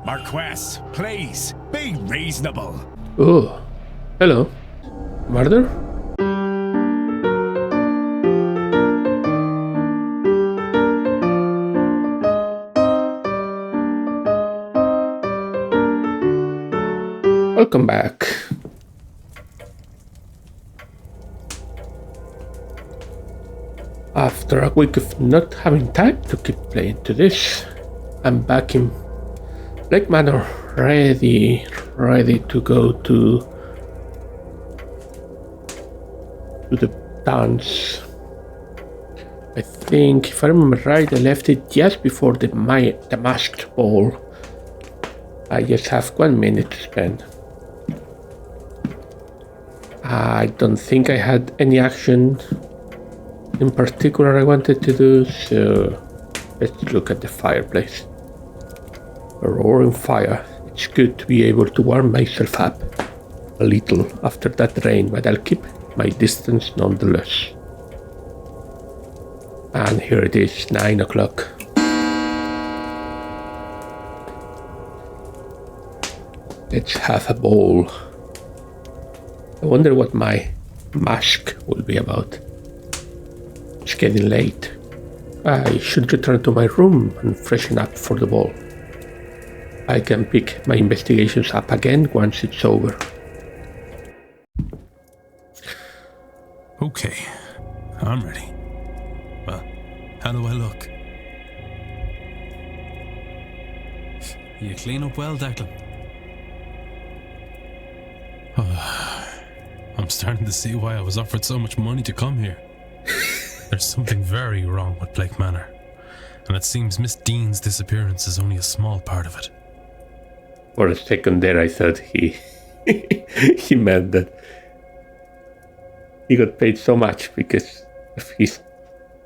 Marquess, please, be reasonable. Oh, hello. Murder? Welcome back. After a week of not having time to keep playing to this, I'm back in Manor, ready to go to the dance. I think, if I remember right, I left it just before the masked ball. I just have 1 minute to spend. I don't think I had any action in particular I wanted to do, so let's look at the fireplace. A roaring fire. It's good to be able to warm myself up a little after that rain, but I'll keep my distance nonetheless. And here it is, 9 o'clock. Let's have a ball. I wonder what my mask will be about. It's getting late. I should return to my room and freshen up for the ball. I can pick my investigations up again once it's over. Okay, I'm ready. Well, how do I look? You clean up well, Declan? I'm starting to see why I was offered so much money to come here. There's something very wrong with Blake Manor, and it seems Miss Dean's disappearance is only a small part of it. For a second there, I thought he meant that he got paid so much because of his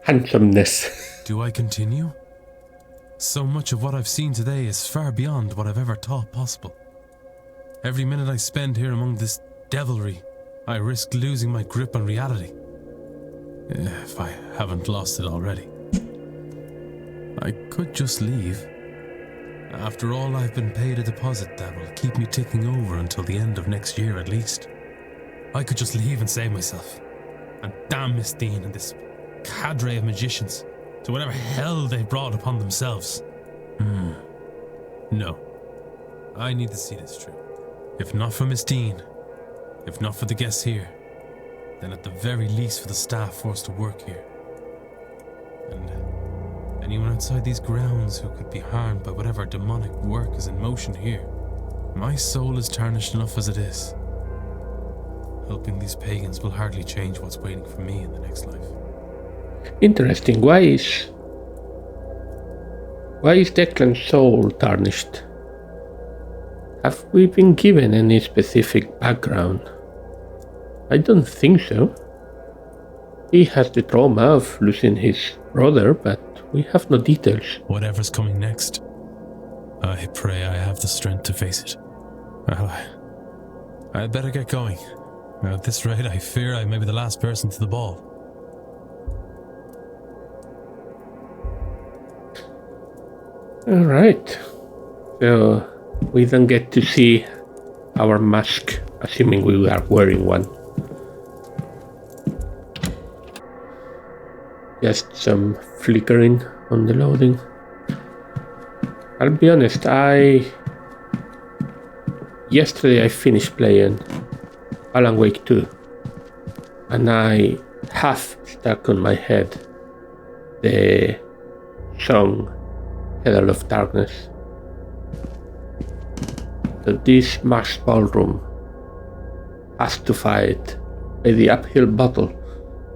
handsomeness. Do I continue? So much of what I've seen today is far beyond what I've ever thought possible. Every minute I spend here among this devilry, I risk losing my grip on reality. If I haven't lost it already. I could just leave. After all, I've been paid a deposit that will keep me ticking over until the end of next year at least. I could just leave and save myself. And damn Miss Dean and this cadre of magicians to whatever hell they brought upon themselves. No. I need to see this through. If not for Miss Dean, if not for the guests here, then at the very least for the staff forced to work here. And anyone outside these grounds who could be harmed by whatever demonic work is in motion here. My soul is tarnished enough as it is. Helping these pagans will hardly change what's waiting for me in the next life. Interesting. Why is Declan's soul tarnished? Have we been given any specific background? I don't think so. He has the trauma of losing his brother, but we have no details. Whatever's coming next, I pray I have the strength to face it. Well, I'd better get going. At this rate, I fear I may be the last person to the ball. Alright. So, we don't get to see our mask, assuming we are wearing one. Just some flickering on the loading. I'll be honest, yesterday I finished playing Alan Wake 2, and I have stuck on my head the song Herald of Darkness. So this masked ballroom has to fight the uphill battle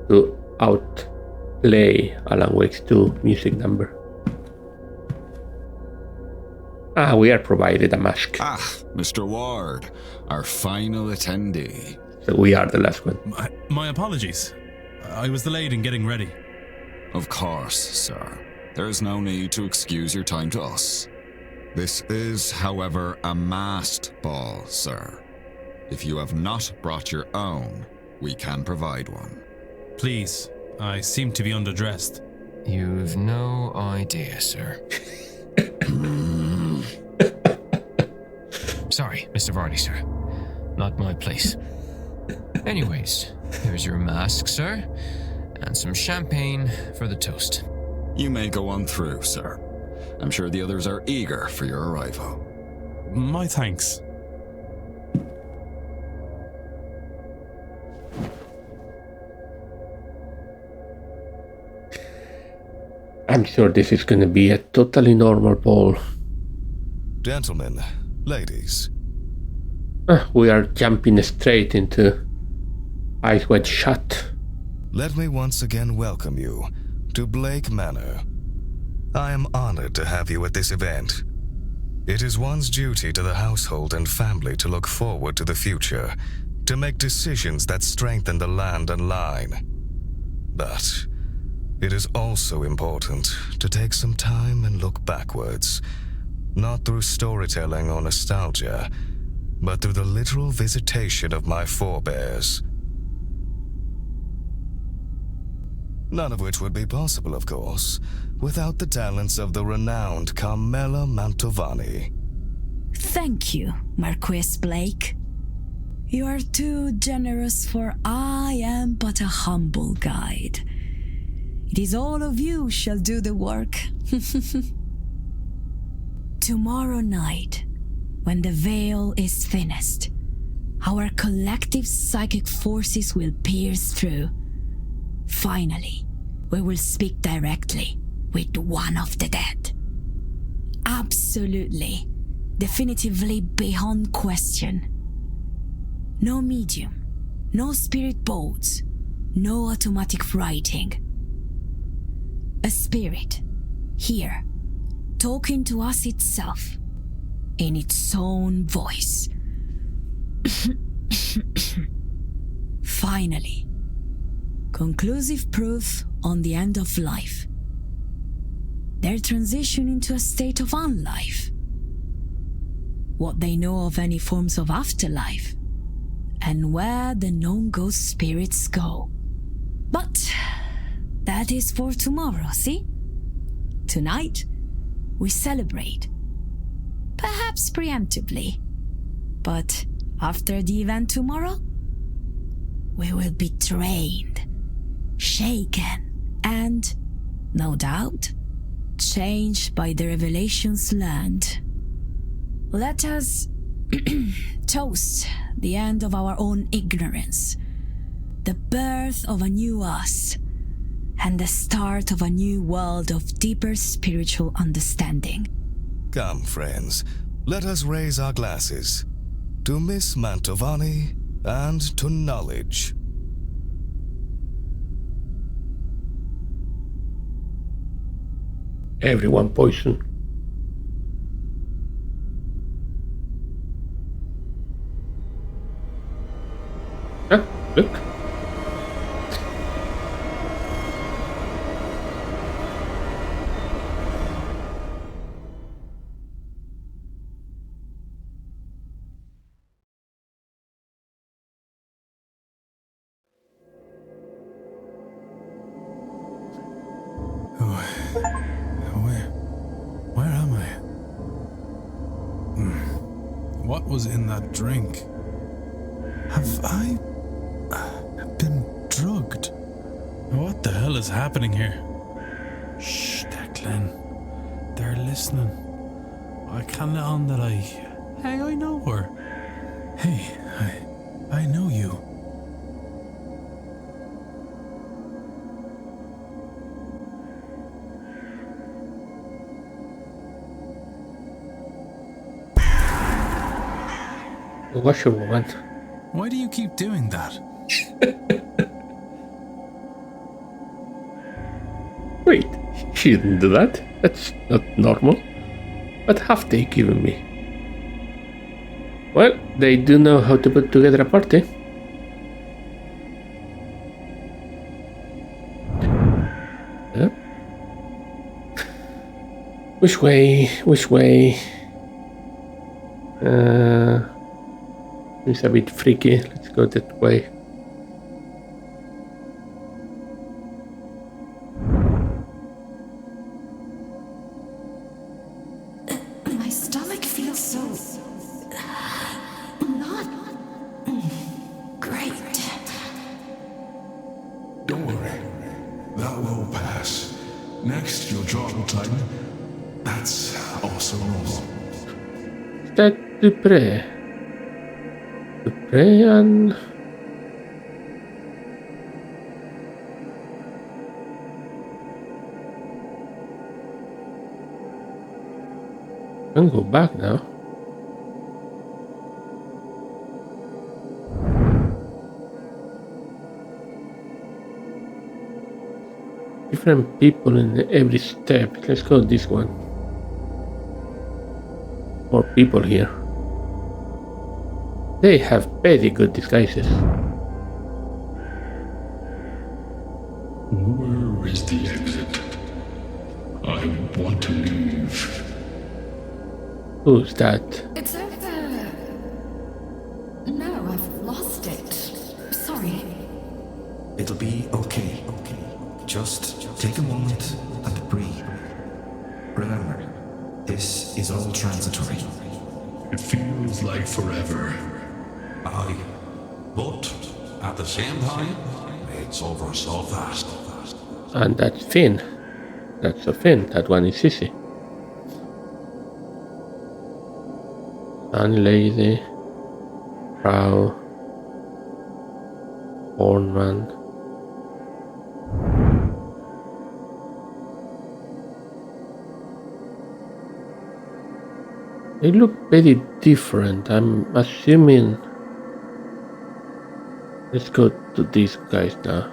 to outplay Alan Wake's 2 music number. We are provided a mask. Mr. Ward, our final attendee. So we are the last one. My apologies. I was delayed in getting ready. Of course, sir. There is no need to excuse your time to us. This is, however, a masked ball, sir. If you have not brought your own, we can provide one. Please, I seem to be underdressed. You've no idea, sir. Sorry, Mr. Varney, sir. Not my place. Anyways, here's your mask, sir, and some champagne for the toast. You may go on through, sir. I'm sure the others are eager for your arrival. My thanks. I'm sure this is going to be a totally normal ball. Gentlemen, ladies, We are jumping straight into Eyes Wide Shut. let me once again welcome you to Blake Manor. I am honored to have you at this event. It is one's duty to the household and family to look forward to the future, to make decisions that strengthen the land and line. But it is also important to take some time and look backwards, not through storytelling or nostalgia, but through the literal visitation of my forebears. None of which would be possible, of course, without the talents of the renowned Carmela Mantovani. Thank you, Marquis Blake. You are too generous, for I am but a humble guide. It is all of you shall do the work. Tomorrow night, when the veil is thinnest, our collective psychic forces will pierce through. Finally, we will speak directly with one of the dead. Absolutely, definitively beyond question. No medium, no spirit boards, no automatic writing. A spirit, here, talking to us itself, in its own voice. Finally, conclusive proof on the end of life. Their transition into a state of unlife. What they know of any forms of afterlife, and where the known ghost spirits go. But that is for tomorrow, see? Tonight, we celebrate. Perhaps preemptively. But after the event tomorrow, we will be trained, shaken, and, no doubt, changed by the revelations learned. Let us toast the end of our own ignorance, the birth of a new us, and the start of a new world of deeper spiritual understanding. Come, friends, let us raise our glasses to Miss Mantovani and to knowledge. Everyone poison. Look. Where am I? What was in that drink? Have I been drugged? What the hell is happening here? Shh, Declan. They're listening. I can't let on that Hey, I know her. Hey, I know you. Washerwoman. Why do you keep doing that? Wait, she didn't do that. That's not normal. What have they given me? Well, they do know how to put together a party. Huh? Which way? Which way? It's a bit freaky. Let's go that way. My stomach feels so next you'll draw the time. That's also normal. That Dupré. Dupré and... I can go back now. Different people in every step. Let's go this one. More people here. They have very good disguises. Where is the exit? I want to leave. Who's that? It's over. No, I've lost it. Sorry. It'll be okay. Just take a moment and breathe. Remember, this is all transitory. It feels like forever. Aye, but at the same time, it's over so fast. And that's Finn. That's a Finn. That one is Sissy. Sun Lady. Prow. Hornman. They look very different. I'm assuming. Let's go to these guys now.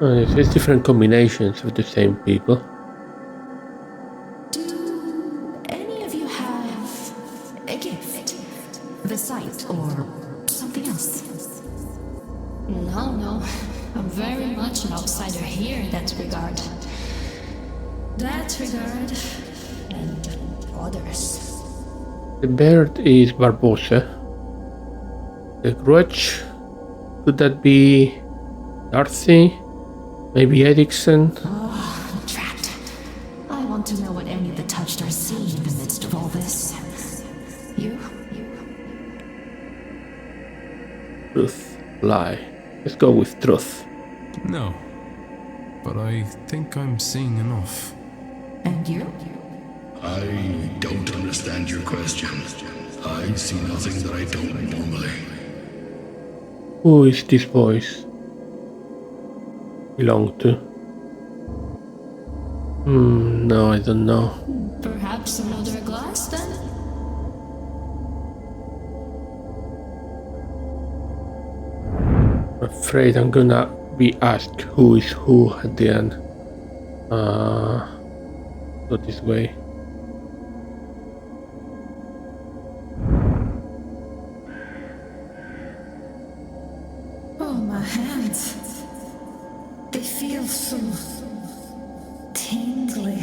There's different combinations of the same people. Do any of you have a gift? The sight or something else? No. I'm very much an outsider here in that regard. And others. The bird is Barbosa. The grudge, could that be Darcy? Maybe Erickson? Oh, trapped. I want to know what any of the touched are seeing in the midst of all this. You? Truth, lie. Let's go with truth. No, but I think I'm seeing enough. And you? I don't understand your question. I see nothing that I don't normally. Who is this voice belong to? No, I don't know. Perhaps another glass then? I'm afraid I'm gonna be asked who is who at the end. Go this way. Oh, my hands. They feel so tingly.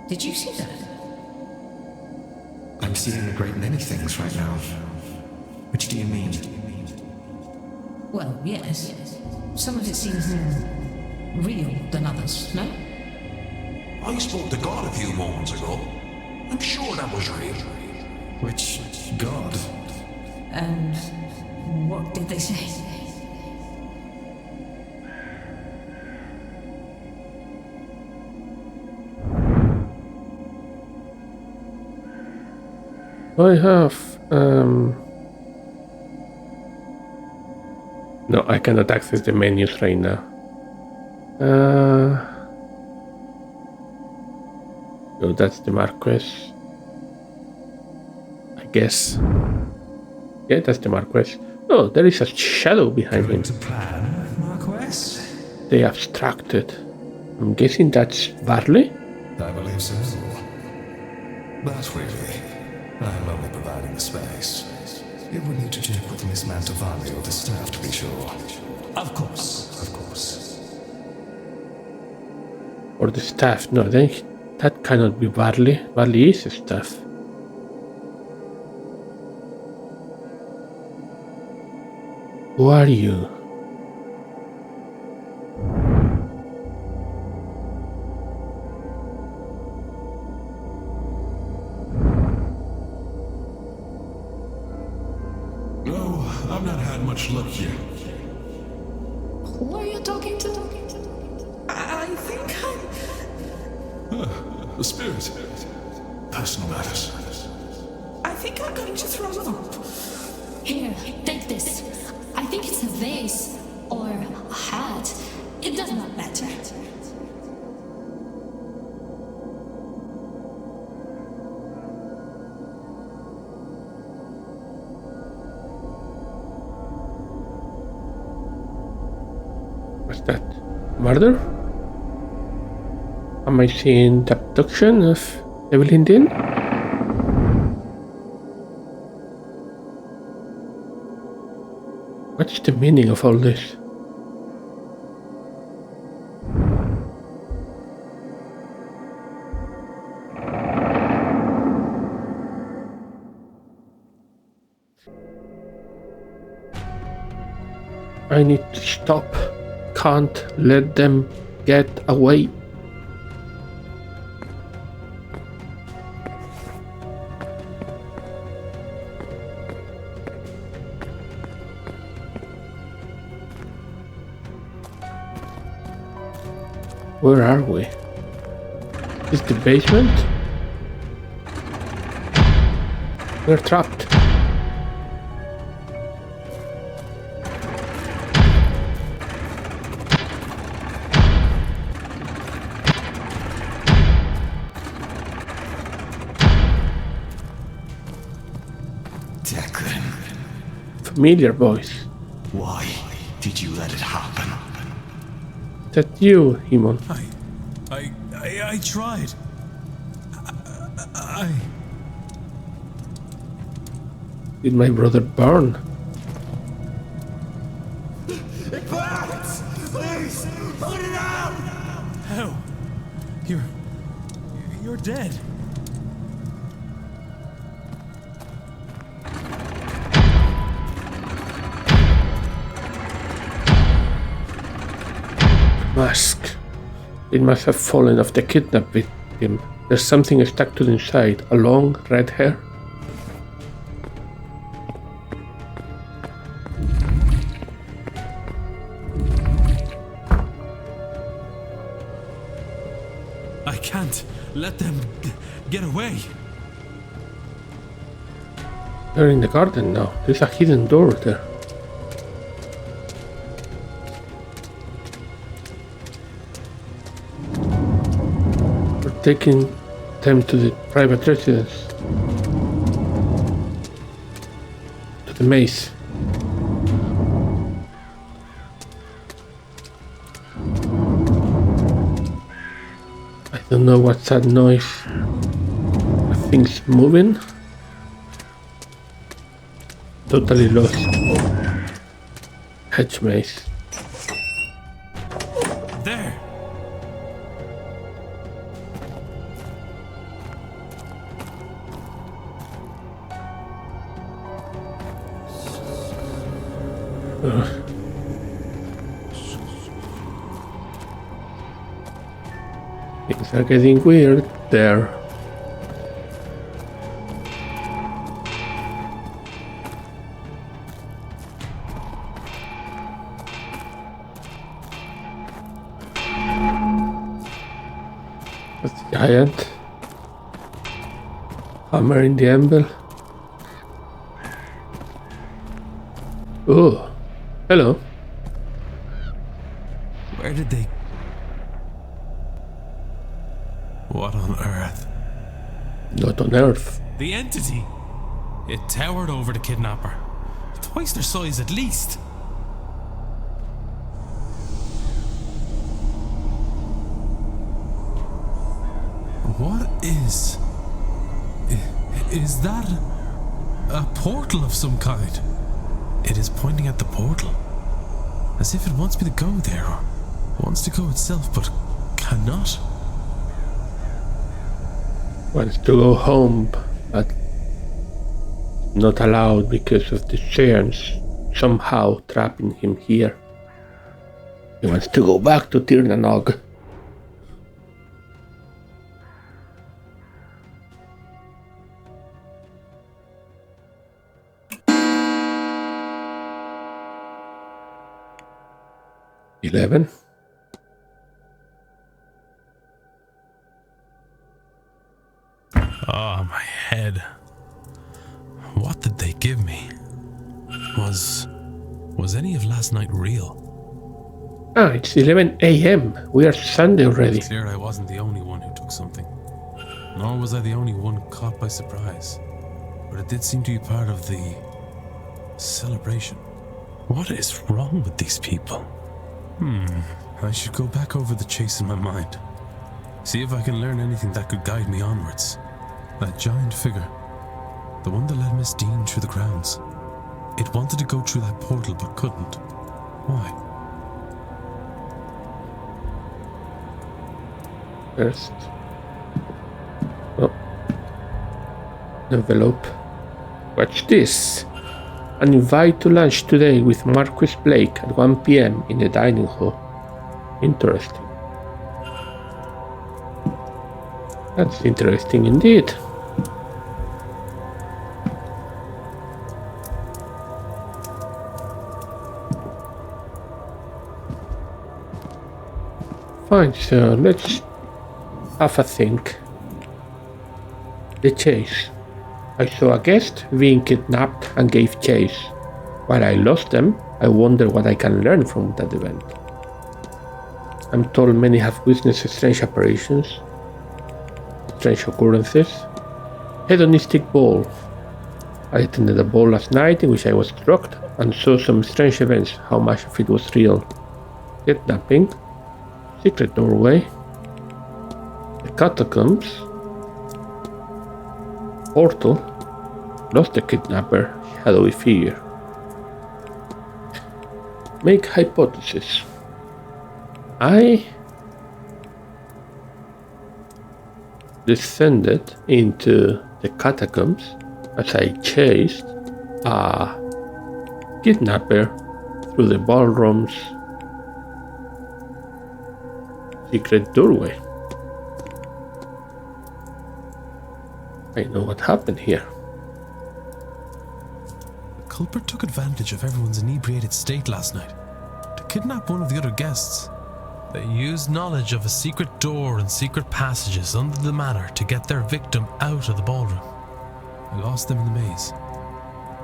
Did you see that? I'm seeing a great many things right now. Which do you mean? Well, yes. Some of it seems more real than others, no? I spoke to God a few moments ago. I'm sure that was real. Which god? And what did they say? I have no, I cannot access the menus right now. So that's the Marquess. I guess. Yeah, that's the Marquess. Oh, there is a shadow behind him. To plan, Marquess? They abstracted. I'm guessing that's Varley? I believe so. But really, I'm only providing the space. You would need to check with Miss Mantovani or the staff to be sure. Of course. Or the staff? No, then that cannot be Varley. Varley is the staff. Who are you? No, I've not had much luck yet. Who are you talking to? I think The spirit. Personal matters. I think I'm going to throw up. Here, take this. I think it's a vase or a hat. It does not matter. What's that? Murder? Am I seeing the abduction of Evelyn Dean? What's the meaning of all this? I need to stop. Can't let them get away. Where are we? Is the basement? We're trapped. Declan, Familiar voice. why did you let it happen? Is that you, Himon? I tried. I Did my brother burn? It burns! Please, put it out! How? You're dead. Mask. It must have fallen off the kidnap victim. There's something stuck to the inside. A long red hair. I can't let them get away. They're in the garden now. There's a hidden door there. We're taking them to the private residence. To the maze. I don't know what's that noise. Are things moving? Totally lost. Hedge maze. There. Things are getting weird there. What's the giant? Hammer in the anvil. Oh, hello. Where did they... What on earth? Not on Earth. The entity! It towered over the kidnapper. Twice their size at least. What is... Is that a portal of some kind? It is pointing at the portal. As if it wants me to go there, or wants to go itself, but cannot. Wants to go home, but not allowed because of the Seance somehow trapping him here. He wants to go back to Tirnanog. 11. Ah, my head. What did they give me? Was any of last night real? Ah, it's 11 a.m. We are Sunday already. It's clear I wasn't the only one who took something. Nor was I the only one caught by surprise. But it did seem to be part of the celebration. What is wrong with these people? I should go back over the chase in my mind. See if I can learn anything that could guide me onwards. That giant figure, the one that led Miss Dean through the grounds. It wanted to go through that portal but couldn't. Why? First. Oh. Envelope. Watch this. An invite to lunch today with Marquis Blake at 1 p.m. in the dining hall. Interesting. That's interesting indeed. Fine, so let's have a think. The chase. I saw a guest being kidnapped and gave chase. While I lost them, I wonder what I can learn from that event. I'm told many have witnessed strange apparitions, strange occurrences. Hedonistic ball. I attended a ball last night in which I was drugged and saw some strange events. How much of it was real? Kidnapping, secret doorway, the catacombs, portal, lost the kidnapper, shadowy figure. Make hypothesis. I descended into the catacombs as I chased a kidnapper through the ballroom's secret doorway. I know what happened here. The culprit took advantage of everyone's inebriated state last night to kidnap one of the other guests. They used knowledge of a secret door and secret passages under the manor to get their victim out of the ballroom. I lost them in the maze,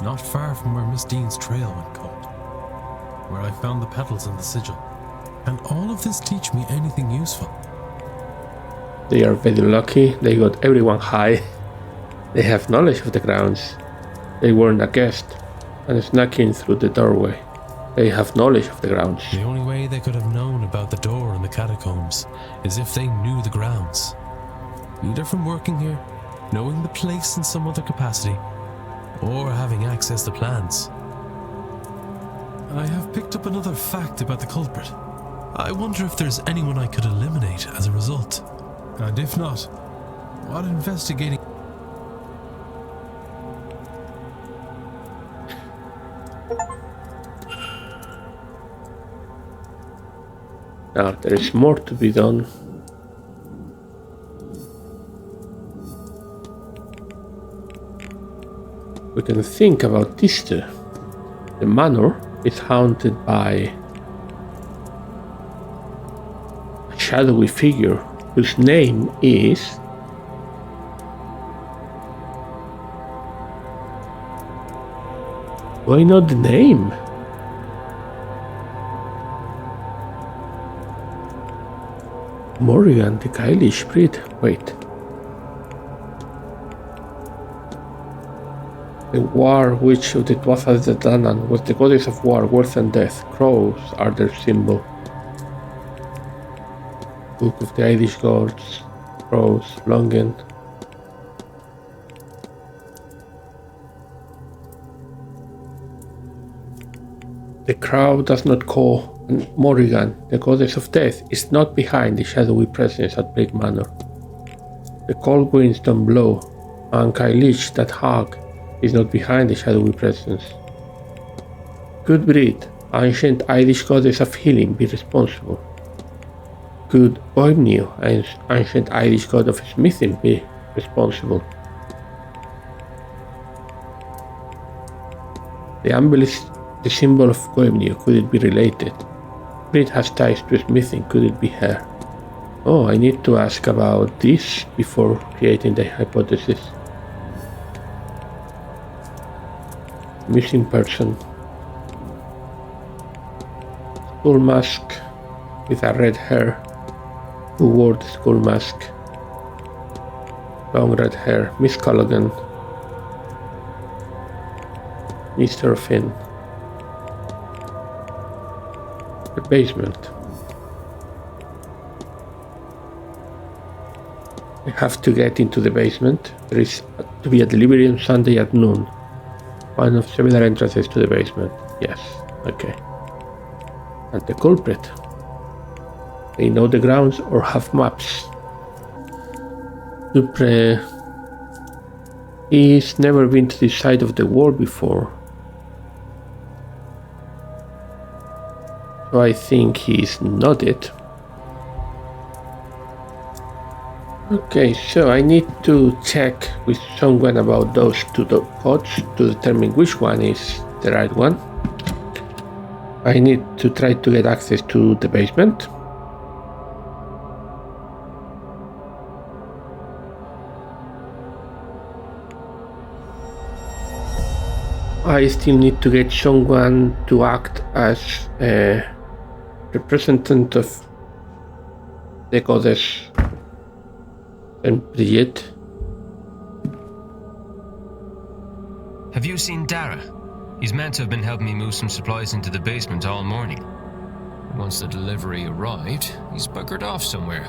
not far from where Miss Dean's trail went cold, where I found the petals and the sigil. Can all of this teach me anything useful? They are very lucky. They got everyone high. They have knowledge of the grounds. They weren't a guest and snuck in through the doorway. They have knowledge of the grounds. The only way they could have known about the door in the catacombs is if they knew the grounds. Either from working here, knowing the place in some other capacity, or having access to plans. I have picked up another fact about the culprit. I wonder if there's anyone I could eliminate as a result. And if not, what investigating... Now there is more to be done. We can think about this too. The manor is haunted by a shadowy figure whose name is why not the name? Morrigan, the Gaelish breed. Wait. The war witch of the Tuatha De Danann was the goddess of war, worth and death. Crows are their symbol. Book of the Irish gods. Crows, Longen. The crow does not call, and Morrigan, the goddess of death, is not behind the shadowy presence at Blake Manor. The cold winds don't blow, and Gaelish, that hag, is not behind the shadowy presence. Could Breed, ancient Irish goddess of healing, be responsible? Could Oimniu, ancient Irish god of smithing, be responsible? The amulet, the symbol of Oimniu, could it be related? Brit has ties to smithing. Could it be her? Oh, I need to ask about this before creating the hypothesis. Missing person. Skull mask with a red hair. Who wore the skull mask? Long red hair. Miss Culligan. Mr. Finn. The basement. I have to get into the basement. There is to be a delivery on Sunday at noon. One of several entrances to the basement. Yes, okay. And the culprit. They know the grounds or have maps. Dupre. He's never been to this side of the wall before. So I think he's not it. Okay, so I need to check with someone about those two pods to determine which one is the right one. I need to try to get access to the basement. I still need to get someone to act as a representative of the goddess and Bridget. Have you seen Dara? He's meant to have been helping me move some supplies into the basement all morning. Once the delivery arrived, he's buggered off somewhere.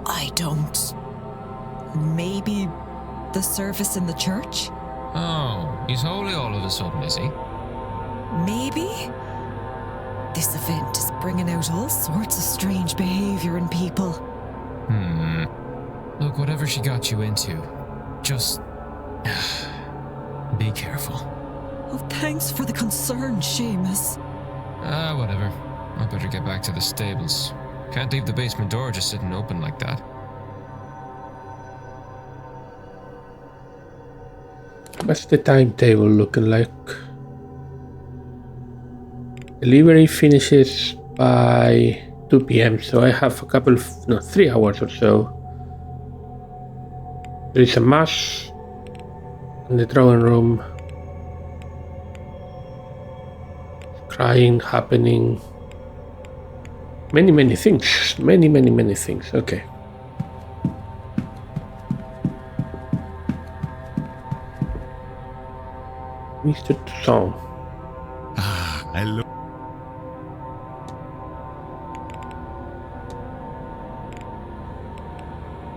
I don't... Maybe the service in the church? Oh, he's holy all of a sudden, is he? Maybe? This event is bringing out all sorts of strange behavior in people. Look, whatever she got you into, just... be careful. Oh, thanks for the concern, Seamus. Whatever. I better get back to the stables. Can't leave the basement door just sitting open like that. What's the timetable looking like? Delivery finishes by 2 p.m. so I have 3 hours or so. There is a mass in the drawing room. Crying happening. Many things. Many things. Okay. Mr. Toussaint. Hello.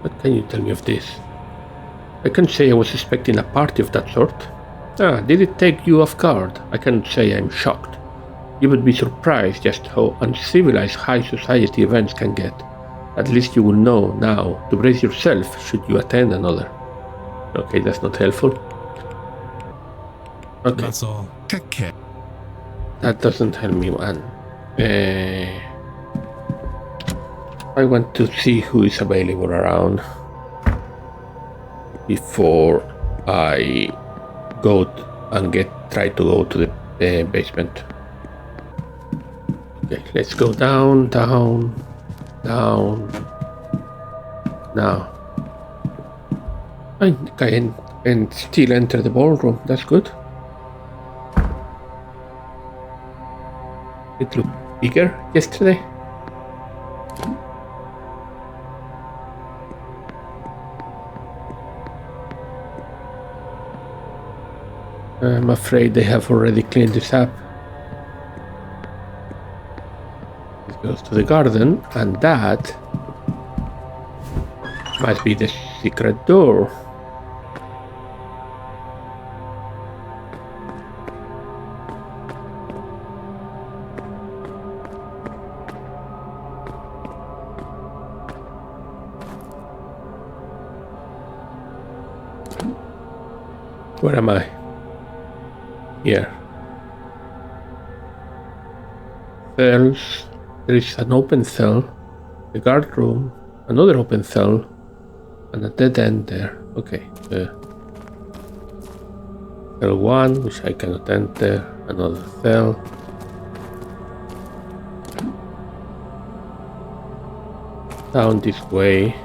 What can you tell me of this? I can't say I was expecting a party of that sort. Did it take you off guard? I can't say I'm shocked. You would be surprised just how uncivilized high society events can get. At least you will know now to brace yourself should you attend another. Okay, that's not helpful. Okay. That's all. Take care. That doesn't help me, man. I want to see who is available around before I go and try to go to the basement. Okay, let's go down. Now. I can still enter the ballroom. That's good. It looked bigger yesterday. I'm afraid they have already cleaned this up. This goes to the garden, and that must be the secret door. Where am I? Here. Cells. There is an open cell, the guard room, another open cell, and a dead end there. Okay. Cell 1, which I cannot enter, another cell. Down this way.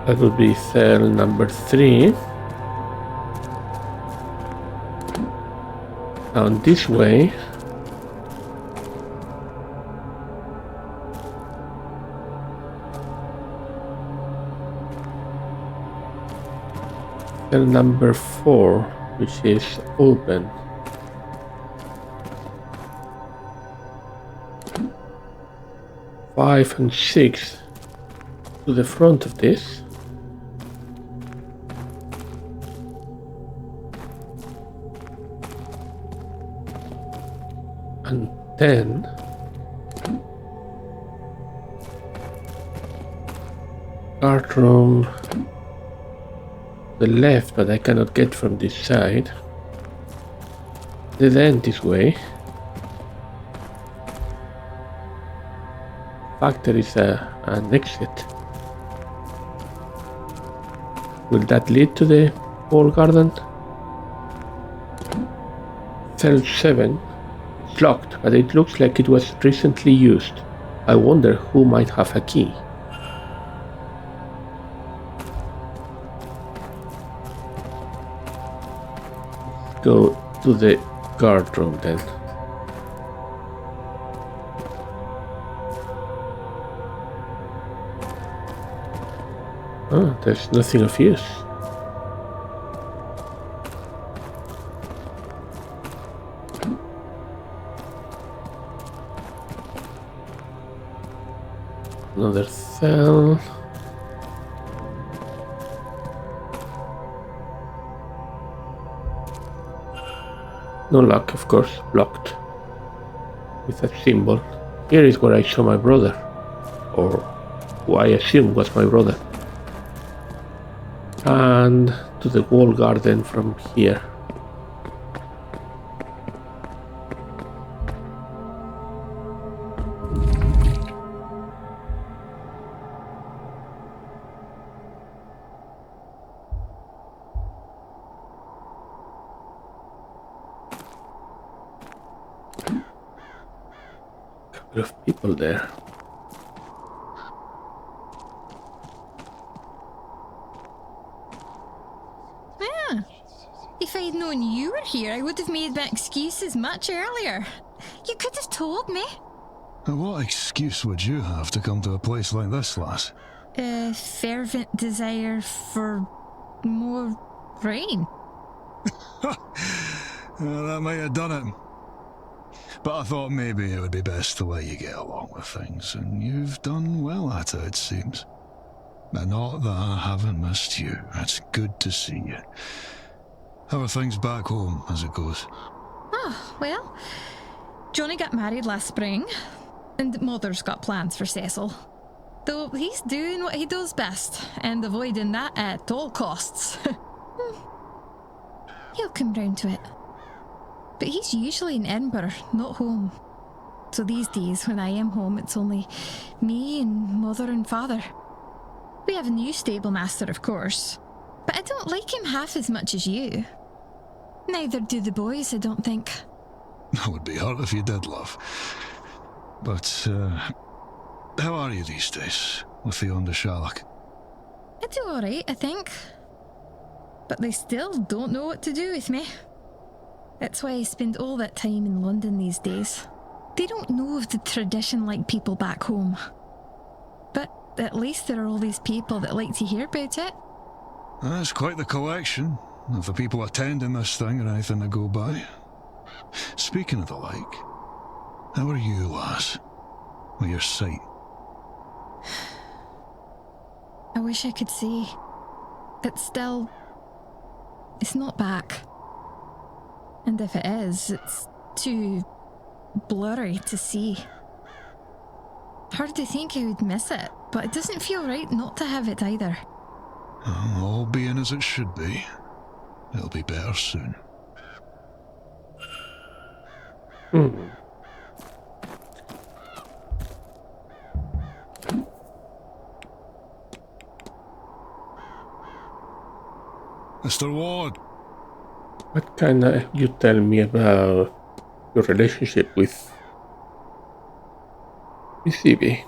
That would be cell number 3. Down this way. Cell number 4, which is open. Five and 6 to the front of this. And 10 guard room the left, but I cannot get from this side. Dead end this way. In fact, there is an exit. Will that lead to the wall garden? Cell 7. It's locked, but it looks like it was recently used. I wonder who might have a key. Go to the guard room then. Oh, there's nothing of use. Another cell. No luck, of course, blocked. With a symbol. Here is where I saw my brother. Or who I assume was my brother. And to the wall garden from here. Couple of people there. If I'd known you were here, I would have made my excuses much earlier. You could have told me. What excuse would you have to come to a place like this, lass? A fervent desire for more rain. That might have done it. But I thought maybe it would be best to let you get along with things, and you've done well at it seems. And not that I haven't missed you. It's good to see you. How are things back home as it goes? Oh, well, Johnny got married last spring, and Mother's got plans for Cecil. Though he's doing what he does best, and avoiding that at all costs. He'll come round to it. But he's usually in Edinburgh, not home. So these days, when I am home, it's only me and Mother and Father. We have a new stable master, of course, but I don't like him half as much as you. Neither do the boys, I don't think. That would be hard if you did, love. But, how are you these days with the under Sherlock? I do alright, I think. But they still don't know what to do with me. That's why I spend all that time in London these days. They don't know of the tradition like people back home. But at least there are all these people that like to hear about it. That's quite the collection of the people attending this thing or anything to go by. Speaking of the like, how are you, lass? With your sight? I wish I could see. But still, it's not back. And if it is, it's too blurry to see. Hard to think I would miss it, but it doesn't feel right not to have it either. All being as it should be. It'll be better soon. Mr. Ward. What can you tell me about your relationship with Phoebe?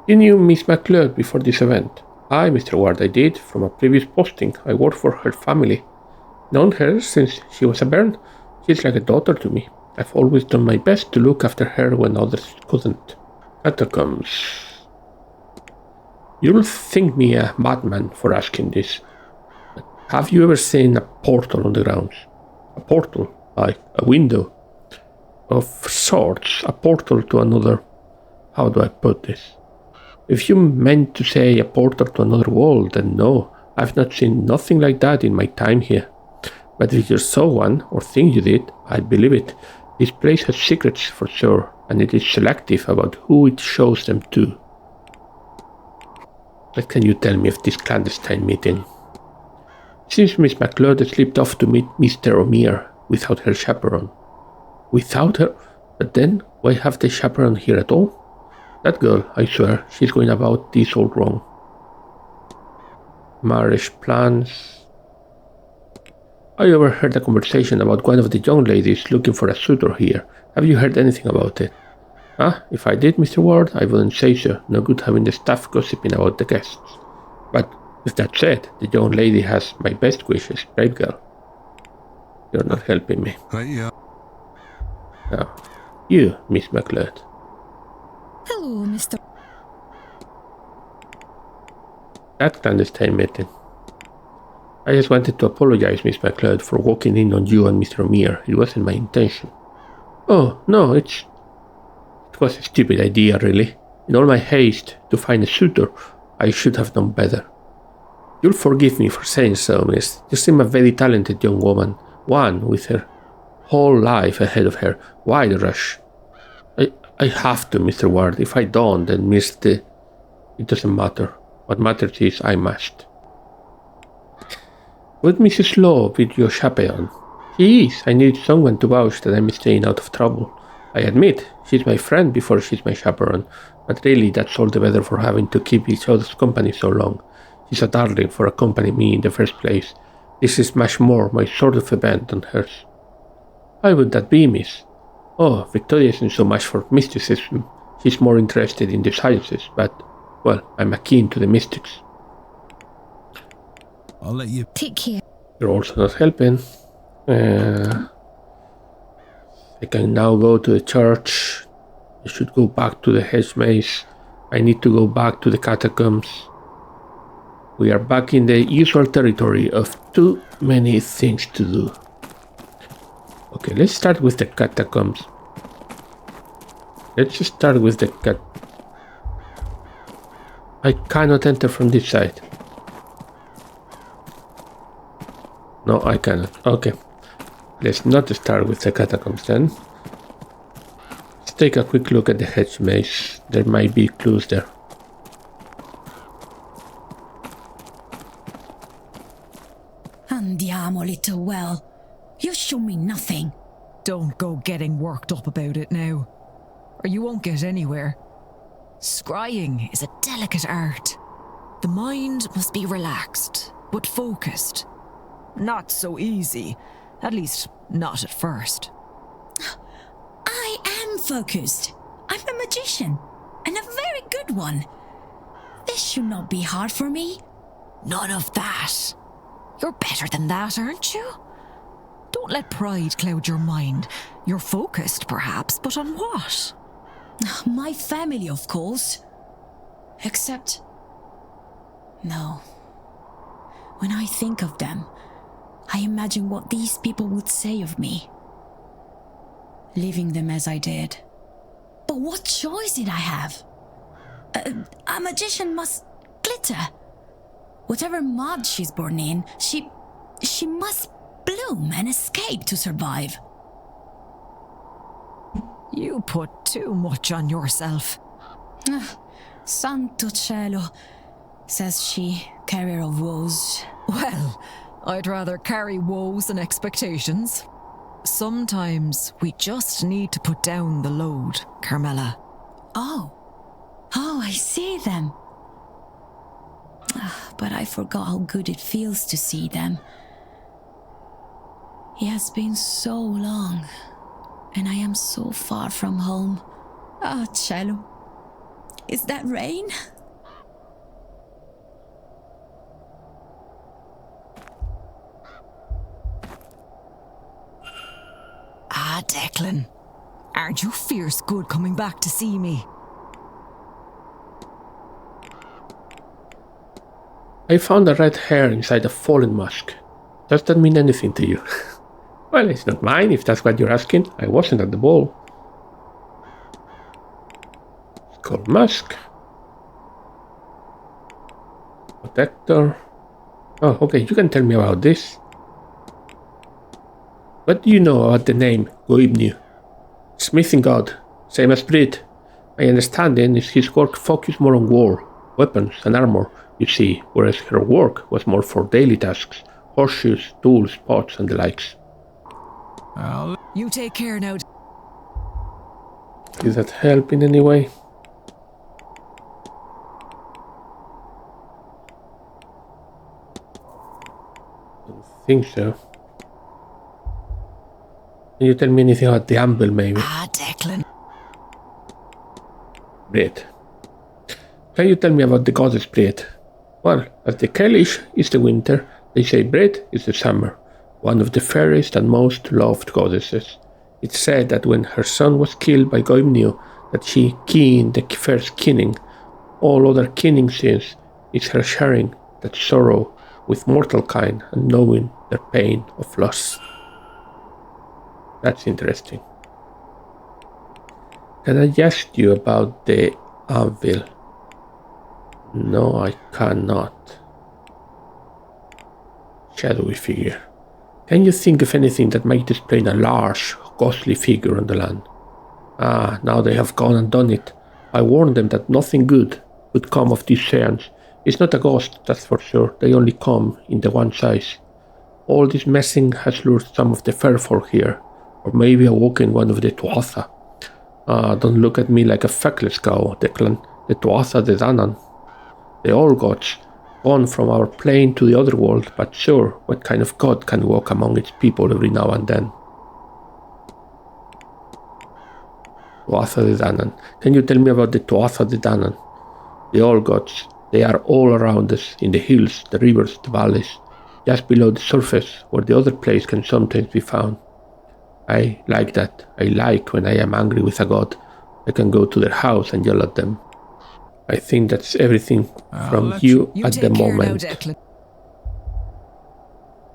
You knew Miss McLeod before this event. Aye, Mr. Ward, I did, from a previous posting. I worked for her family. Known her since she was a bairn. She's like a daughter to me. I've always done my best to look after her when others couldn't. Catacombs. You'll think me a madman for asking this. But have you ever seen a portal on the grounds? A portal, like a window of sorts, a portal to another. How do I put this? If you meant to say a portal to another world, then no, I've not seen nothing like that in my time here. But if you saw one, or think you did, I'd believe it. This place has secrets for sure, and it is selective about who it shows them to. What can you tell me of this clandestine meeting? Seems Miss McLeod slipped off to meet Mr. O'Meara without her chaperone. Without her? But then, why have the chaperone here at all? That girl, I swear, she's going about this all wrong. Marriage plans. I overheard a conversation about one of the young ladies looking for a suitor here. Have you heard anything about it? Ah, if I did, Mr. Ward, I wouldn't say so. No good having the staff gossiping about the guests. But with that said, the young lady has my best wishes. Brave girl. You're not helping me. Yeah. Now, you, Miss McLeod. Hello, Mr. That clandestine meeting. I just wanted to apologize, Miss McLeod, for walking in on you and Mr. O'Meara. It wasn't my intention. Oh, no, it was a stupid idea, really. In all my haste to find a suitor, I should have known better. You'll forgive me for saying so, miss. You seem a very talented young woman, one with her whole life ahead of her. Why the rush? I have to, Mr. Ward. If I don't, then it doesn't matter. What matters is I must. Would Mrs. Law be your chaperone? She is. I need someone to vouch that I'm staying out of trouble. I admit, she's my friend before she's my chaperone, but really that's all the better for having to keep each other's company so long. She's a darling for accompanying me in the first place. This is much more my sort of event than hers. Why would that be, miss? Oh, Victoria isn't so much for mysticism. She's more interested in the sciences, but, well, I'm akin to the mystics. I'll let you take care. You're also not helping. I can now go to the church. I should go back to the hedge maze. I need to go back to the catacombs. We are back in the usual territory of too many things to do. Okay, let's start with the catacombs. Let's just start with the I cannot enter from this side. No, I cannot. Okay. Let's not start with the catacombs then. Let's take a quick look at the hedge maze. There might be clues there. Andiamo, little well. You show me nothing. Don't go getting worked up about it now, or you won't get anywhere. Scrying is a delicate art. The mind must be relaxed, but focused. Not so easy, at least not at first. I am focused. I'm a magician, and a very good one. This should not be hard for me. None of that. You're better than that, aren't you? Don't let pride cloud your mind. You're focused, perhaps, but on what? My family, of course. Except... no. When I think of them, I imagine what these people would say of me. Leaving them as I did. But what choice did I have? A magician must glitter. Whatever mud she's born in, she must bloom and escape to survive. You put too much on yourself. Santo cielo, says she, carrier of woes. Well, I'd rather carry woes than expectations. Sometimes we just need to put down the load, Carmela. Oh, I see them. But I forgot how good it feels to see them. It has been so long, and I am so far from home. Ah, Cello. Is that rain? Ah, Declan. Aren't you fierce good coming back to see me? I found a red hair inside a fallen mask. Does that mean anything to you? Well, it's not mine, if that's what you're asking. I wasn't at the ball. Skull mask. Protector. Oh, okay, you can tell me about this. What do you know about the name Goibniu? Smithing god, same as Brit. My understanding is his work focused more on war, weapons and armor, you see, whereas her work was more for daily tasks, horseshoes, tools, pots and the likes. You take care now. Does that help in any way? Don't think so. Can you tell me anything about the anvil, maybe? Ah, Declan. Brit. Can you tell me about the goddess Brit? Well, as the Kellish is the winter, they say Brit is the summer, one of the fairest and most loved goddesses. It's said that when her son was killed by Goibniu, that she keened the first kinning. All other kinning since is her sharing that sorrow with mortal kind and knowing their pain of loss. That's interesting. Can I ask you about the anvil? No, I cannot. Shadowy figure. Can you think of anything that might explain a large, ghostly figure on the land? Ah, now they have gone and done it. I warned them that nothing good would come of this seance. It's not a ghost, that's for sure. They only come in the one size. All this messing has lured some of the fair folk here, or maybe awoken one of the Tuatha. Ah, don't look at me like a feckless cow, Declan. The Tuatha de Danann. The old gods, gone from our plane to the other world, but sure, what kind of god can walk among its people every now and then? Tuatha de Danann. Can you tell me about the Tuatha de Danann? The old gods, they are all around us, in the hills, the rivers, the valleys, just below the surface, where the other place can sometimes be found. I like that. I like when I am angry with a god. I can go to their house and yell at them. I think that's everything from you at the moment. Now,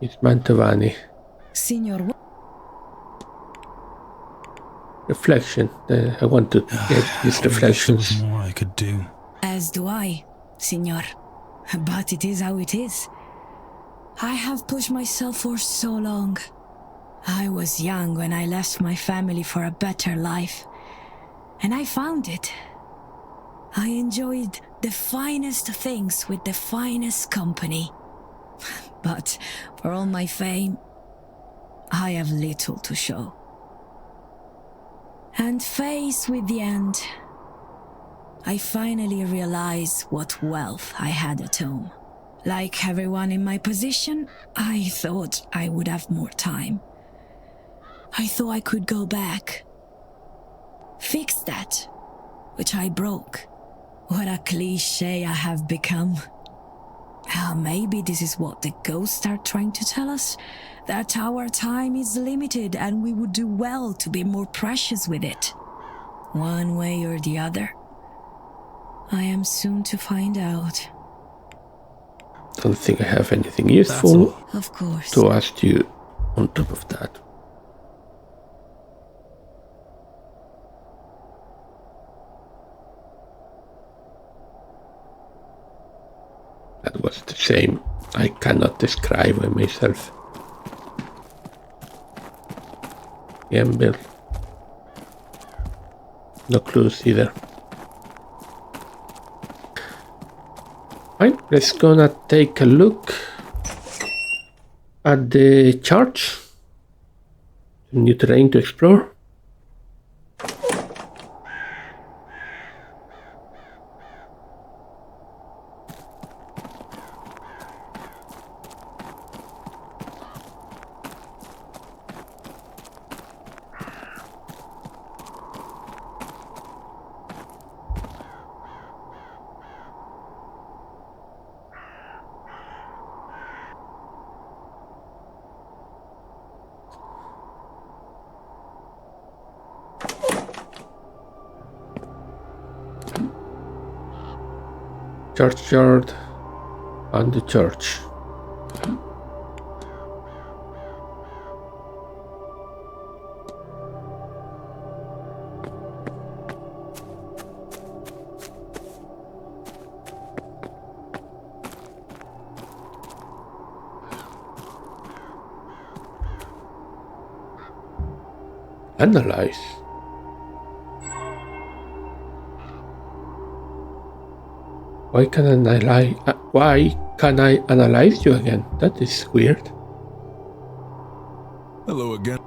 It's Mantovani. Signor, Reflection. I want to get these reflections. There was more I could do. as do I, Signor. But it is how it is. I have pushed myself for so long. I was young when I left my family for a better life. And I found it. I enjoyed the finest things with the finest company. But for all my fame, I have little to show. And faced with the end, I finally realized what wealth I had at home. Like everyone in my position, I thought I would have more time. I thought I could go back. Fix that, which I broke. What a cliché I have become. Maybe this is what the ghosts are trying to tell us, that our time is limited and we would do well to be more precious with it. One way or the other. I am soon to find out. Don't think I have anything useful Of course. to ask you on top of that. That was the same. I cannot describe by myself. Gamble. No clues either. Fine, let's gonna take a look at the charts. New terrain to explore. churchyard and the church. Analyze. Why can I analyze you again? That is weird. Hello again.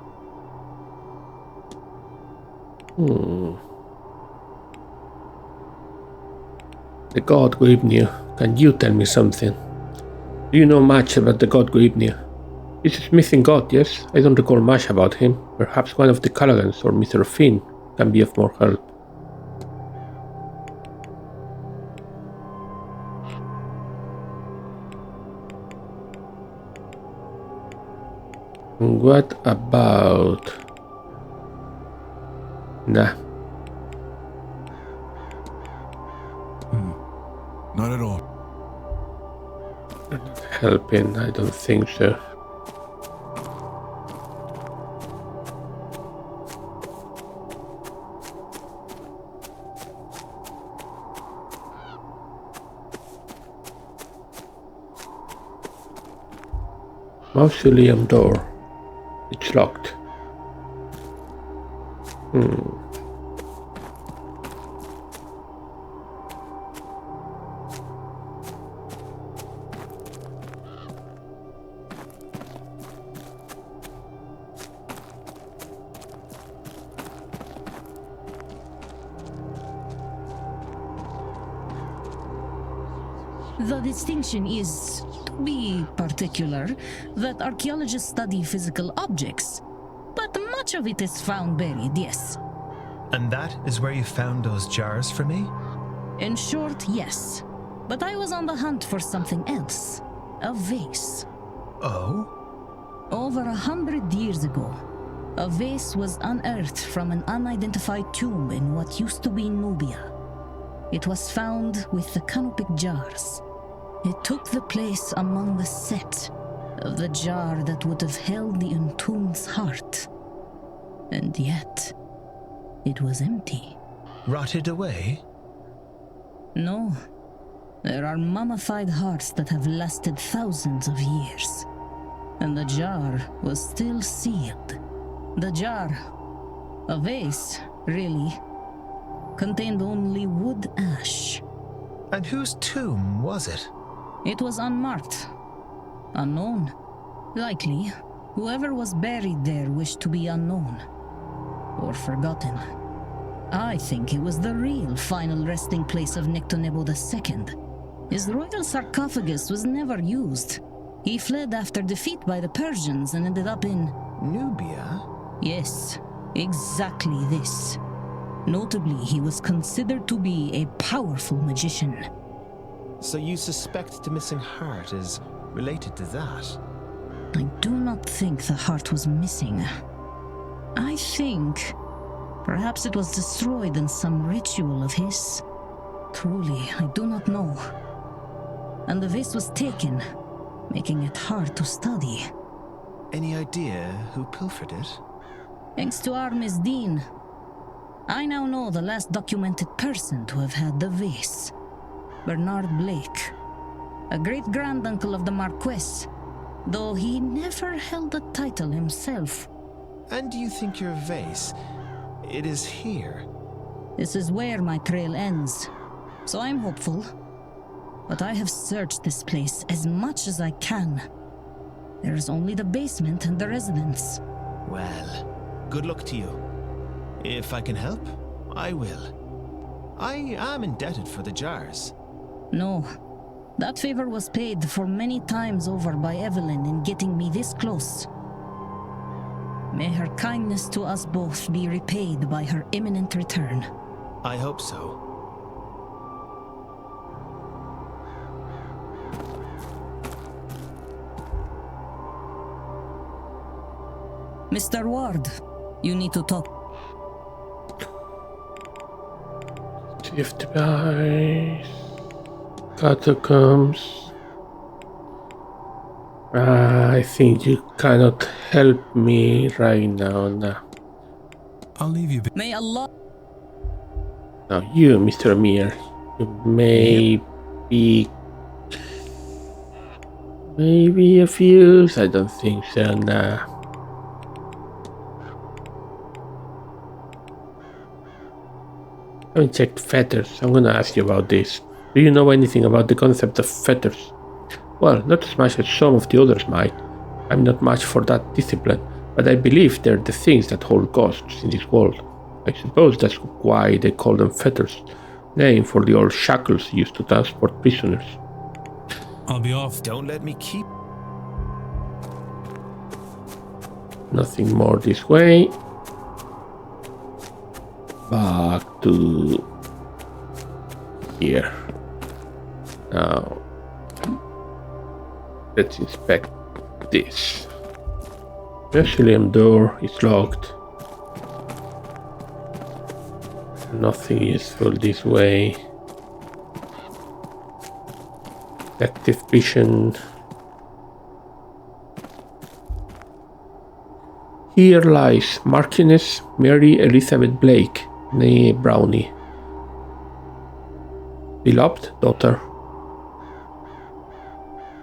The god Guibnir. Can you tell me something? Do you know much about the god Guibnir? He's a smithing god, yes? I don't recall much about him. Perhaps one of the Caladans or Mr. Finn can be of more help. What about... Nah. Not at all. Not helping, I don't think so. Mausoleum door. It's locked. The distinction is, to be particular, that archaeologists study physical objects, but much of it is found buried, yes. And that is where you found those jars for me? In short, yes. But I was on the hunt for something else. A vase. Oh? Over 100 years ago, a vase was unearthed from an unidentified tomb in what used to be Nubia. It was found with the canopic jars. It took the place among the set of the jar that would have held the entombed's heart. And yet, it was empty. Rotted away? No. There are mummified hearts that have lasted thousands of years. And the jar was still sealed. The jar, a vase, really, contained only wood ash. And whose tomb was it? It was unmarked. Unknown. Likely, whoever was buried there wished to be unknown. Or forgotten. I think it was the real final resting place of Nectonebo II. His royal sarcophagus was never used. He fled after defeat by the Persians and ended up in... Nubia? Yes, exactly this. Notably, he was considered to be a powerful magician. So you suspect the missing heart is related to that? I do not think the heart was missing. I think perhaps it was destroyed in some ritual of his. Truly, I do not know. And the vase was taken, making it hard to study. Any idea who pilfered it? Thanks to Armis Dean, I now know the last documented person to have had the vase. Bernard Blake, a great-granduncle of the Marquess, though he never held the title himself. And do you think your vase, it is here? This is where my trail ends, so I'm hopeful. But I have searched this place as much as I can. There is only the basement and the residence. Well, good luck to you. If I can help, I will. I am indebted for the jars. No. That favor was paid for many times over by Evelyn in getting me this close. May her kindness to us both be repaid by her imminent return. I hope so. Mr. Ward, you need to talk. Shift device. Catacombs. I think you cannot help me right now. No. I'll leave you. May Allah. Now you, Mr. Amir, you may be... maybe a fuse? I don't think so, nah. I haven't checked fetters. I'm gonna ask you about this. Do you know anything about the concept of fetters? Well, not as much as some of the others might. I'm not much for that discipline, but I believe they're the things that hold ghosts in this world. I suppose that's why they call them fetters, name for the old shackles used to transport prisoners. I'll be off. Don't let me keep... Nothing more this way. Back to here. Now, let's inspect this. Mausoleum door is locked. Nothing useful this way. Active vision. Here lies Marchioness Mary Elizabeth Blake, née Brownie. Beloved daughter,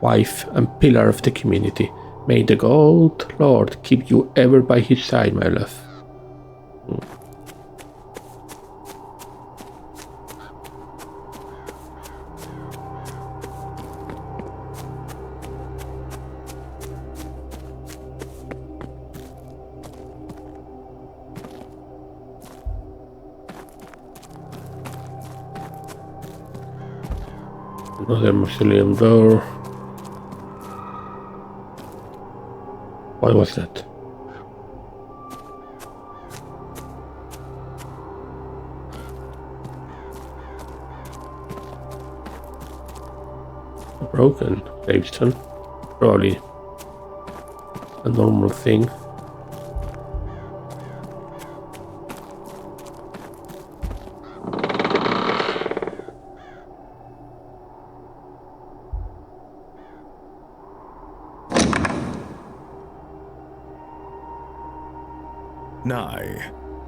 wife and pillar of the community. May the good Lord keep you ever by his side, my love. Another mausoleum door. What was that? A broken gravestone. Probably a normal thing. Now,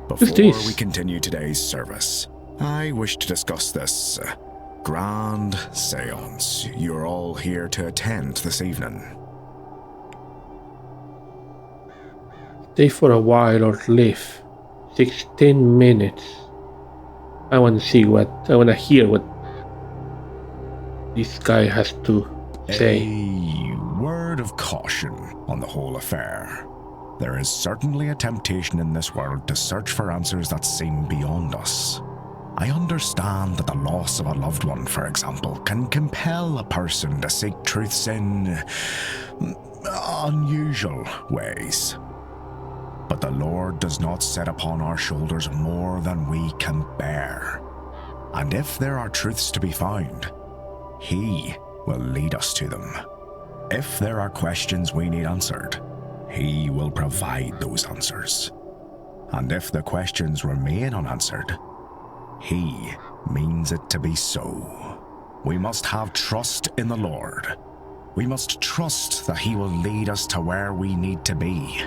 before we continue today's service, I wish to discuss this grand seance you're all here to attend this evening. Stay for a while or leave. 16 minutes. I want to hear what this guy has to say. A word of caution on the whole affair. There is certainly a temptation in this world to search for answers that seem beyond us. I understand that the loss of a loved one, for example, can compel a person to seek truths in unusual ways. But the Lord does not set upon our shoulders more than we can bear. And if there are truths to be found, He will lead us to them. If there are questions we need answered, He will provide those answers. And if the questions remain unanswered, He means it to be so. We must have trust in the Lord. We must trust that He will lead us to where we need to be.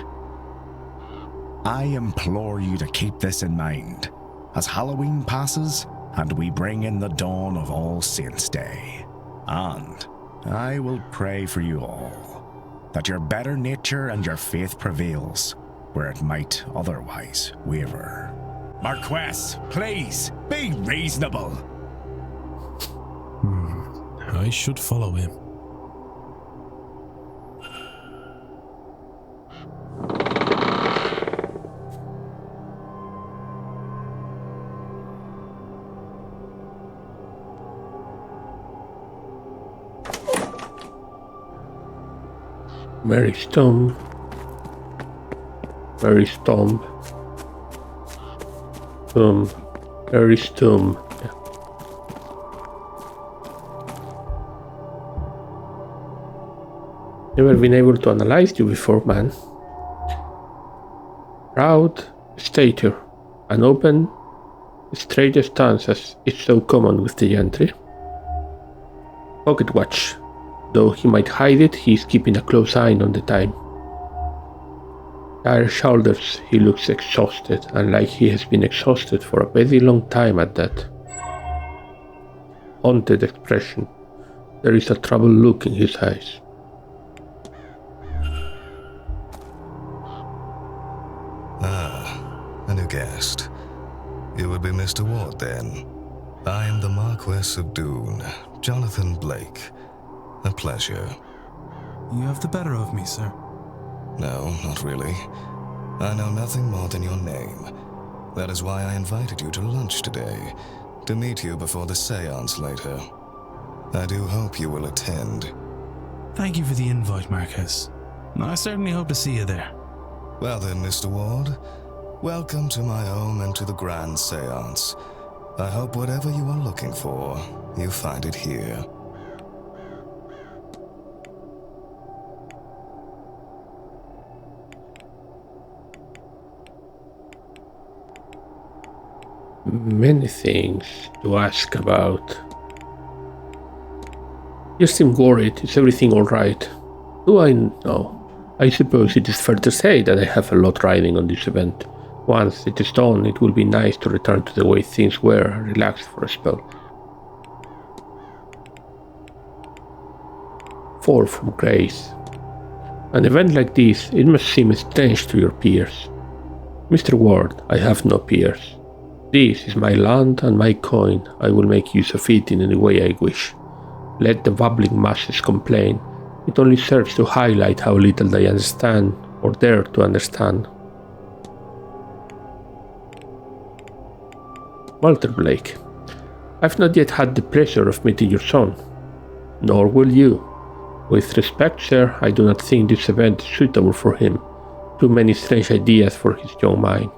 I implore you to keep this in mind as Halloween passes and we bring in the dawn of All Saints' Day. And I will pray for you all, that your better nature and your faith prevails where it might otherwise waver. Marquess, please, be reasonable. I should follow him. Mary's tomb. Mary's tomb. Mary's tomb. Yeah. Never been able to analyze you before, man. Proud stature, an open, straight stance as is so common with the gentry. Pocket watch. Though he might hide it, he is keeping a close eye on the time. Tired shoulders, he looks exhausted, and like he has been exhausted for a very long time at that. Haunted expression. There is a troubled look in his eyes. A new guest. You would be Mr. Ward then. I am the Marquess of Doon, Jonathan Blake. A pleasure. You have the better of me, sir. No, not really. I know nothing more than your name. That is why I invited you to lunch today, to meet you before the seance later. I do hope you will attend. Thank you for the invite, Marquess. I certainly hope to see you there. Well then, Mr. Ward, welcome to my home and to the grand seance. I hope whatever you are looking for, you find it here. Many things to ask about. You seem worried. Is everything alright? Do I know? I suppose it is fair to say that I have a lot riding on this event. Once it is done, it will be nice to return to the way things were and relax for a spell. Fall from grace. An event like this, it must seem strange to your peers. Mr. Ward, I have no peers. This is my land and my coin. I will make use of it in any way I wish. Let the babbling masses complain. It only serves to highlight how little they understand or dare to understand. Walter Blake. I've not yet had the pleasure of meeting your son. Nor will you. With respect, sir, I do not think this event is suitable for him. Too many strange ideas for his young mind.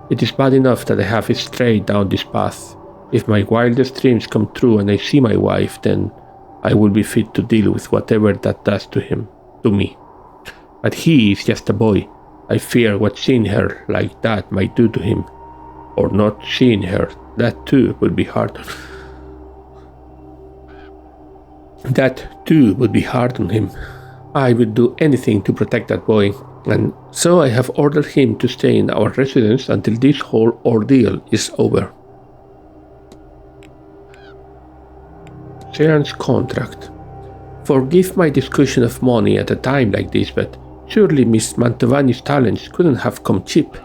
It is bad enough that I have strayed down this path. If my wildest dreams come true and I see my wife, then I will be fit to deal with whatever that does to me. But he is just a boy. I fear what seeing her like that might do to him. Or not seeing her, that too would be hard. That too would be hard on him. I would do anything to protect that boy, and so I have ordered him to stay in our residence until this whole ordeal is over. Seance contract. Forgive my discussion of money at a time like this, but surely Miss Mantovani's talents couldn't have come cheap.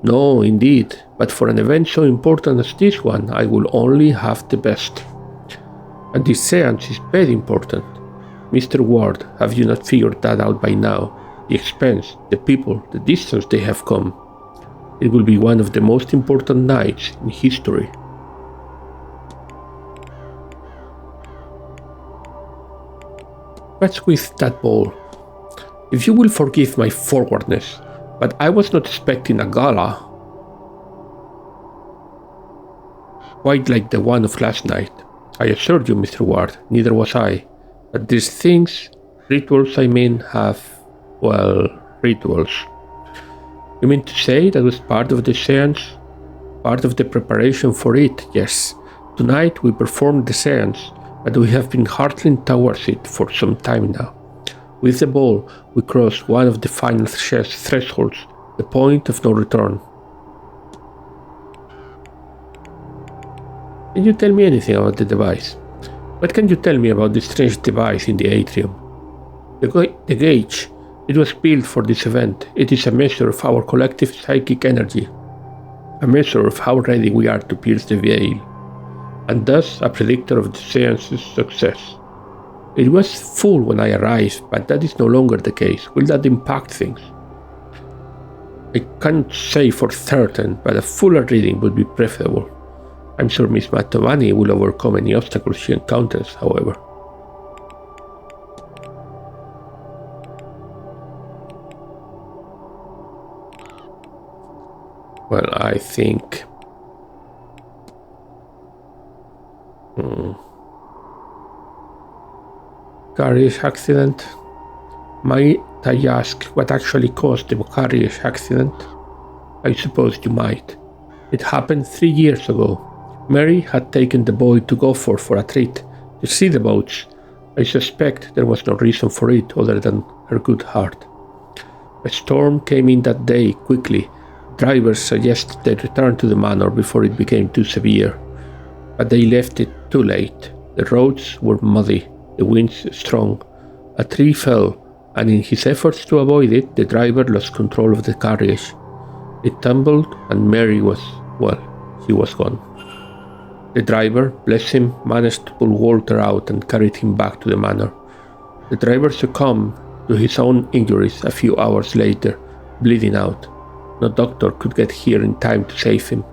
No, indeed, but for an event so important as this one, I will only have the best. And this seance is very important. Mr. Ward, have you not figured that out by now? The expense, the people, the distance they have come. It will be one of the most important nights in history. What's with that ball? If you will forgive my forwardness, but I was not expecting a gala quite like the one of last night. I assure you, Mr. Ward, neither was I. But these things, rituals I mean, have, well, rituals. You mean to say that was part of the seance? Part of the preparation for it, yes. Tonight we performed the seance, but we have been hurtling towards it for some time now. With the ball, we crossed one of the final thresholds, the point of no return. Can you tell me anything about the device? What can you tell me about this strange device in the atrium? The gauge. It was built for this event. It is a measure of our collective psychic energy. A measure of how ready we are to pierce the veil. And thus a predictor of the seance's success. It was full when I arrived, but that is no longer the case. Will that impact things? I can't say for certain, but a fuller reading would be preferable. I'm sure Miss Mantovani will overcome any obstacles she encounters, however. Well, I think... Carriage accident? Might I ask what actually caused the carriage accident? I suppose you might. It happened 3 years ago. Mary had taken the boy to Gofford for a treat. to see the boats. I suspect there was no reason for it other than her good heart. A storm came in that day quickly. Drivers suggested they return to the manor before it became too severe, but they left it too late. The roads were muddy, the winds strong. A tree fell, and in his efforts to avoid it, the driver lost control of the carriage. It tumbled, and Mary was, well, she was gone. The driver, bless him, managed to pull Walter out and carried him back to the manor. The driver succumbed to his own injuries a few hours later, bleeding out. No doctor could get here in time to save him.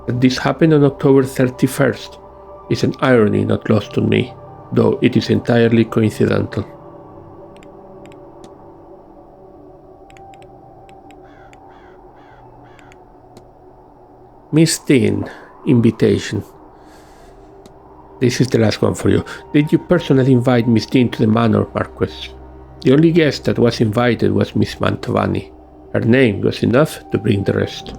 That this happened on October 31st is an irony not lost on me, though it is entirely coincidental. Miss Dean, invitation. This is the last one for you. Did you personally invite Miss Dean to the manor, Marquess? The only guest that was invited was Miss Mantovani. Her name was enough to bring the rest.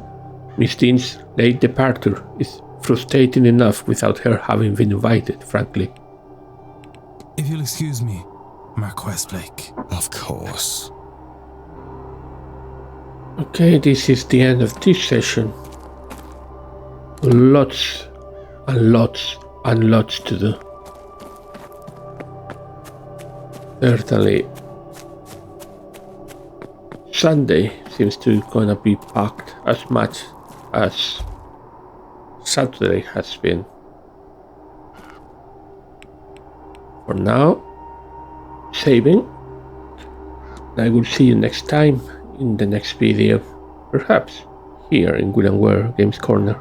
Miss Dean's late departure is frustrating enough without her having been invited, frankly. If you'll excuse me, Marquess Blake. Of course. Okay, this is the end of this session. Lots and lots and lots to do. Certainly Sunday seems to gonna be packed as much as Saturday has been. For now, saving. I will see you next time in the next video, perhaps here in Declan Ward Games Corner.